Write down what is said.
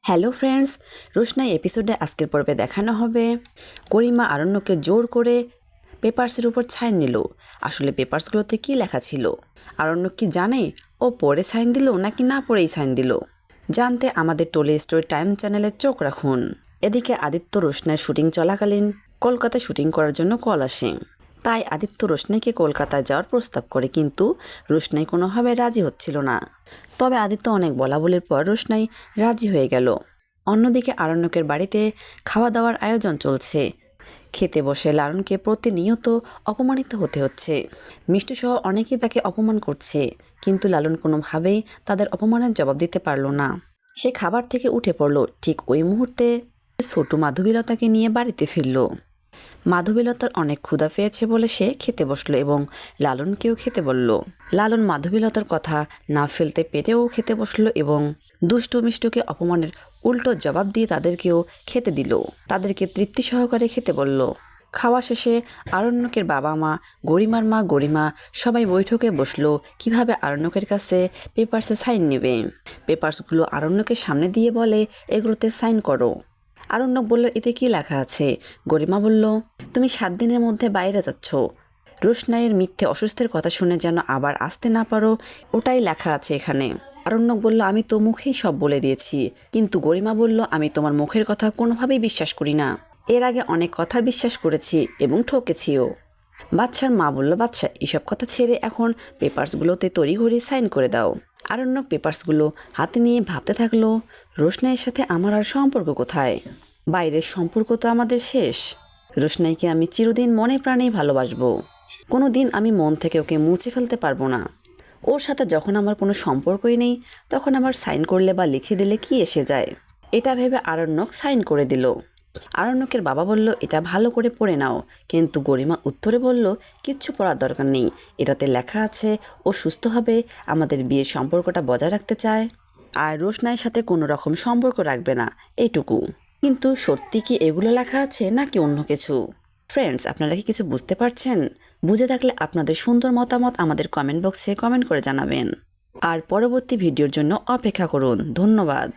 Hello friends, রোশনাই এপিসোডে আজকের পর্বে দেখানো হবে গরিমা আরণ্যকে জোর করে পেপারসের উপর সাইন নিল। আসলে পেপারসগুলোতে কি লেখা ছিল? আরণ্য কি জানে ও পড়ে সাইন দিল নাকি না পড়েই সাইন দিল? জানতে আমাদের টোলে স্টোরি টাইম চ্যানেলে চোখ রাখুন। এদিকে আদিত্য রোশনাইয়ের শুটিং চলাকালীন কলকাতায় শুটিং করার জন্য কল আসে। তাই আদিত্য রোশনাইকে কলকাতায় যাওয়ার প্রস্তাব করে, কিন্তু রোশনাই কোনোভাবে রাজি হচ্ছিল না। তবে আদিত্য অনেক বলাবলির পর রোশনাই রাজি হয়ে গেল। অন্যদিকে আরণ্যকের বাড়িতে খাওয়া দাওয়ার আয়োজন চলছে। খেতে বসে লালনকে প্রতিনিয়ত অপমানিত হতে হচ্ছে। মিষ্টুসহ অনেকেই তাকে অপমান করছে, কিন্তু লালন কোনোভাবেই তাদের অপমানের জবাব দিতে পারল না। সে খাবার থেকে উঠে পড়ল। ঠিক ওই মুহূর্তে ছোট মাধবীলতাকে নিয়ে বাড়িতে ফিরল। মাধবীলতার অনেক ক্ষুধা পেয়েছে বলে সে খেতে বসলো এবং লালনকেও খেতে বলল। লালন মাধবীলতার কথা না ফেলতে পেরেও খেতে বসলো এবং দুষ্টু মিষ্টুকে অপমানের উল্টো জবাব দিয়ে তাদেরকেও খেতে দিল। তাদেরকে তৃপ্তি সহকারে খেতে বলল। খাওয়া শেষে আরণ্যকের বাবা মা, গরিমা সবাই বৈঠকে বসলো কিভাবে আরণ্যকের কাছে পেপারসে সাইন নেবে। পেপারসগুলো আরণ্যকের সামনে দিয়ে বলে, এগুলোতে সাইন করো। আরণ্যক বলল, এতে কি লেখা আছে? গরিমা বলল, তুমি 7 দিনের মধ্যে বাইরে যাচ্ছ। রোশনাইয়ের মিথ্যে অসুস্থের কথা শুনে যেন আবার আসতে না পারো, ওটাই লেখা আছে এখানে। আরণ্যক বলল, আমি তো মুখেই সব বলে দিয়েছি। কিন্তু গরিমা বলল, আমি তোমার মুখের কথা কোনোভাবেই বিশ্বাস করি না। এর আগে অনেক কথা বিশ্বাস করেছি এবং ঠকেছিও। বাদশার মা বলল, বাদশা এসব কথা ছেড়ে এখন পেপারসগুলোতে তড়িঘড়ি সাইন করে দাও। আরণ্যক পেপারসগুলো হাতে নিয়ে ভাবতে থাকলো, রোশনাইয়ের সাথে আমার আর সম্পর্ক কোথায়? বাইরের সম্পর্ক তো আমাদের শেষ। রোশনাইকে আমি চিরদিন মনে প্রাণেই ভালোবাসবো। কোনো দিন আমি মন থেকে ওকে মুছে ফেলতে পারবো না। ওর সাথে যখন আমার কোনো সম্পর্কই নেই, তখন আমার সাইন করলে বা লিখে দিলে কি এসে যায়? এটা ভেবে আরণ্যক সাইন করে দিল। আরণ্যকের বাবা বলল, এটা ভালো করে পড়ে নাও। কিন্তু গরিমা উত্তরে বলল, কিচ্ছু পড়ার দরকার নেই। এটাতে লেখা আছে ও সুস্থ হবে, আমাদের বিয়ের সম্পর্কটা বজায় রাখতে চায়, আর রোশনাইয়ের সাথে কোনো রকম সম্পর্ক রাখবে না, এইটুকু। কিন্তু সত্যি কি এগুলো লেখা আছে নাকি অন্য কিছু? ফ্রেন্ডস, আপনারা কি কিছু বুঝতে পারছেন? বুঝে থাকলে আপনাদের সুন্দর মতামত আমাদের কমেন্ট বক্সে কমেন্ট করে জানাবেন। আর পরবর্তী ভিডিওর জন্য অপেক্ষা করুন। ধন্যবাদ।